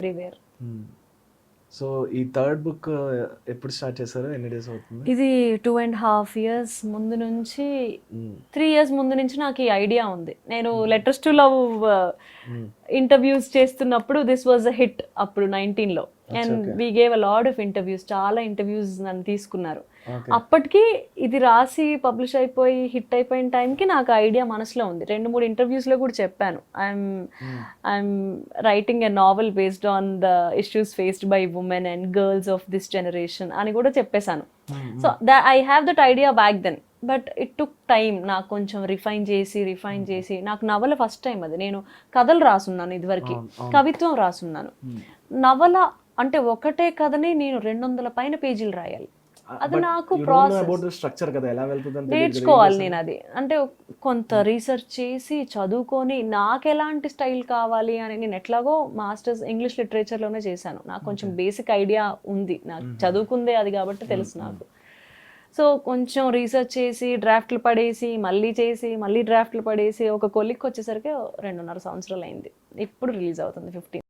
Everywhere. So ఈ third book ఎప్పుడు start చేశారు? ఎన్ని డేస్ అవుతుంది? ఇది 2.5 years ముందు నుంచి 3 years ముందు నుంచి నాకు ఈ ఐడియా ఉంది. నేను లెటర్స్ టు లవ్ ఇంటర్వ్యూస్ చేస్తున్నప్పుడు దిస్ వాజ్ అ హిట్ అప్పుడు 19లో. And we gave a lot of interviews, చాలా ఇంటర్వ్యూస్ నన్ను తీసుకున్నారు. అప్పటికి ఇది రాసి పబ్లిష్ అయిపోయి హిట్ అయిపోయిన టైంకి నాకు ఐడియా మనసులో ఉంది. 2-3 ఇంటర్వ్యూస్లో కూడా చెప్పాను, I'm writing a novel based on the issues faced by women and girls of this generation అని కూడా చెప్పేశాను. So I have that idea back then, but it took time. నాకు కొంచెం రిఫైన్ చేసి నాకు నవల ఫస్ట్ టైం అది. నేను కథలు రాసున్నాను ఇదివరకు, కవిత్వం రాసున్నాను. నవల అంటే ఒకటే కథని నేను 200 పైన పేజీలు రాయాలి. అది నాకు స్ట్రక్చర్ కదా, ఎలా వెళ్తుంది నేర్చుకోవాలి నేను. అది అంటే కొంత రీసెర్చ్ చేసి చదువుకొని నాకు ఎలాంటి స్టైల్ కావాలి అని. నేను ఎట్లాగో మాస్టర్స్ ఇంగ్లీష్ లిటరేచర్లోనే చేశాను. నాకు కొంచెం బేసిక్ ఐడియా ఉంది, నాకు చదువుకుందే అది కాబట్టి తెలుసు నాకు. సో కొంచెం రీసెర్చ్ చేసి డ్రాఫ్ట్లు పడేసి మళ్ళీ డ్రాఫ్ట్లు పడేసి ఒక కొలిక్కి వచ్చేసరికి 2.5 సంవత్సరాలు అయింది. ఇప్పుడు రిలీజ్ అవుతుంది 15.